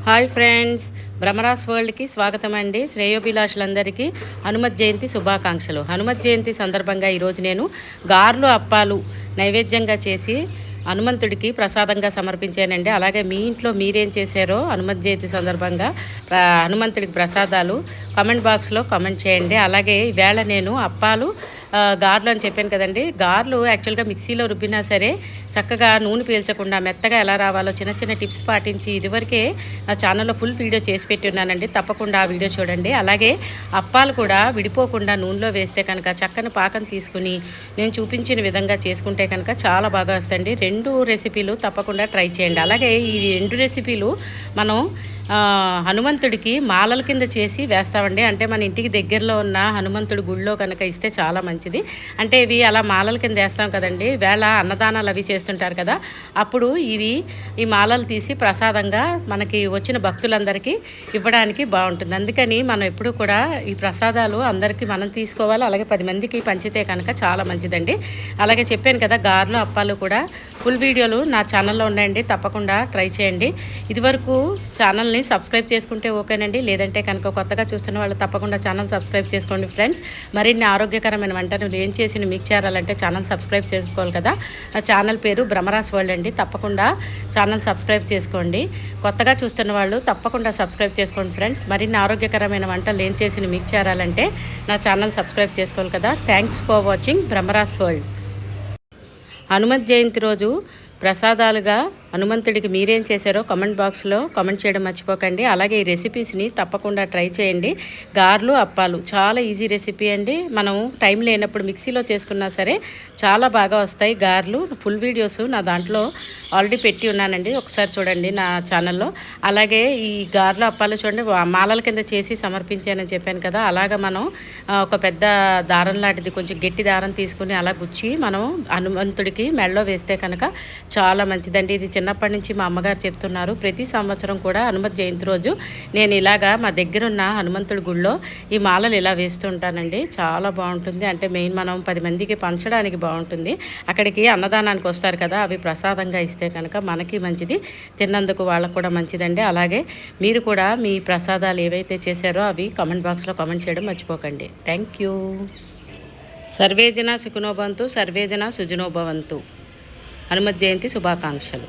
Hi friends, భ్రమరాస్ వరల్డ్కి స్వాగతం అండి. శ్రేయోభిలాషులందరికీ హనుమత్ జయంతి శుభాకాంక్షలు. హనుమత్ జయంతి సందర్భంగా ఈరోజు నేను గార్లు అప్పాలు నైవేద్యంగా చేసి హనుమంతుడికి ప్రసాదంగా సమర్పించానండి. అలాగే మీ ఇంట్లో మీరేం చేశారో హనుమత్ జయంతి సందర్భంగా హనుమంతుడికి ప్రసాదాలు కామెంట్ బాక్స్లో కామెంట్ చేయండి. అలాగే ఈవేళ నేను అప్పాలు గార్లు అని చెప్పాను కదండి. గార్లు యాక్చువల్గా మిక్సీలో రుబ్బినా సరే చక్కగా నూనె పీల్చకుండా మెత్తగా ఎలా రావాలో చిన్న చిన్న టిప్స్ పాటించి ఇదివరకే నా ఛానల్లో ఫుల్ వీడియో చేసి పెట్టి ఉన్నానండి. తప్పకుండా ఆ వీడియో చూడండి. అలాగే అప్పాలు కూడా విడిపోకుండా నూనెలో వేస్తే కనుక చక్కని పాకం తీసుకుని నేను చూపించిన విధంగా చేసుకుంటే కనుక చాలా బాగా వస్తాయండి. రెండు రెసిపీలు తప్పకుండా ట్రై చేయండి. అలాగే ఈ రెండు రెసిపీలు మనం హనుమంతుడికి మాలల కింద చేసి వేస్తామండి. అంటే మన ఇంటికి దగ్గరలో ఉన్న హనుమంతుడి గుళ్ళో కనుక ఇస్తే చాలా మంచిది. అంటే ఇవి అలా మాలల కింద వేస్తాం కదండి. వేళ అన్నదానాలు అవి చేస్తుంటారు కదా, అప్పుడు ఈ మాలలు తీసి ప్రసాదంగా మనకి వచ్చిన భక్తులందరికీ ఇవ్వడానికి బాగుంటుంది. అందుకని మనం ఎప్పుడు కూడా ఈ ప్రసాదాలు అందరికీ మనం తీసుకోవాలి. అలాగే 10 మందికి పంచితే కనుక చాలా మంచిదండి. అలాగే చెప్పాను కదా, గార్లు అప్పాలు కూడా ఫుల్ వీడియోలు నా ఛానల్లో ఉన్నాయండి. తప్పకుండా ట్రై చేయండి. ఇదివరకు ఛానల్ని సబ్స్క్రైబ్ చేసుకుంటే ఓకేనండి. లేదంటే కనుక కొత్తగా చూస్తున్న వాళ్ళు తప్పకుండా ఛానల్ సబ్స్క్రైబ్ చేసుకోండి ఫ్రెండ్స్. మరిన్ని ఆరోగ్యకరమైన వంటలు ఏం చేసి మీకు చేరాలంటే ఛానల్ సబ్స్క్రైబ్ చేసుకోవాలి కదా. నా ఛానల్ పేరు భ్రమరాస్ వరల్డ్ అండి. తప్పకుండా ఛానల్ సబ్స్క్రైబ్ చేసుకోండి. కొత్తగా చూస్తున్న వాళ్ళు తప్పకుండా సబ్స్క్రైబ్ చేసుకోండి ఫ్రెండ్స్. మరిన్ని ఆరోగ్యకరమైన వంటలు ఏం చేసి మీకు చేరాలంటే నా ఛానల్ సబ్స్క్రైబ్ చేసుకోవాలి కదా. Thanks for watching Bhramaras world. Hanumath Jayanthi రోజు ప్రసాదాలుగా హనుమంతుడికి మీరేం చేశారో కామెంట్ బాక్స్లో కామెంట్ చేయడం మర్చిపోకండి. అలాగే ఈ రెసిపీస్ని తప్పకుండా ట్రై చేయండి. గార్లు అప్పాలు చాలా ఈజీ రెసిపీ అండి. మనం టైం లేనప్పుడు మిక్సీలో చేసుకున్నా సరే చాలా బాగా వస్తాయి గార్లు. ఫుల్ వీడియోస్ నా దాంట్లో ఆల్రెడీ పెట్టి ఉన్నానండి, ఒకసారి చూడండి నా ఛానల్లో. అలాగే ఈ గార్లు అప్పాలు చూడండి, మాలల కింద చేసి సమర్పించానని చెప్పాను కదా. అలాగా మనం ఒక పెద్ద దారం లాంటిది కొంచెం గట్టి దారం తీసుకుని అలా గుచ్చి మనం హనుమంతుడికి మెడలో వేస్తే కనుక చాలా మంచిదండి. ఇది చిన్నప్పటి నుంచి మా అమ్మగారు చెప్తున్నారు. ప్రతి సంవత్సరం కూడా హనుమత్ జయంతి రోజు నేను ఇలాగా మా దగ్గరున్న హనుమంతుడి గుళ్ళో ఈ మాలలు ఇలా వేస్తూ ఉంటానండి. చాలా బాగుంటుంది. అంటే మెయిన్ మనం 10 మందికి పంచడానికి బాగుంటుంది. అక్కడికి అన్నదానానికి వస్తారు కదా, అవి ప్రసాదంగా ఇస్తే కనుక మనకి మంచిది, తిన్నందుకు వాళ్ళకు కూడా మంచిదండి. అలాగే మీరు కూడా మీ ప్రసాదాలు ఏవైతే చేశారో అవి కామెంట్ బాక్స్లో కామెంట్ చేయడం మర్చిపోకండి. Thank you. సర్వేజన సుఖినోభవంతు, సర్వేజన సుజనోభవంతు. హనుమత్ జయంతి శుభాకాంక్షలు.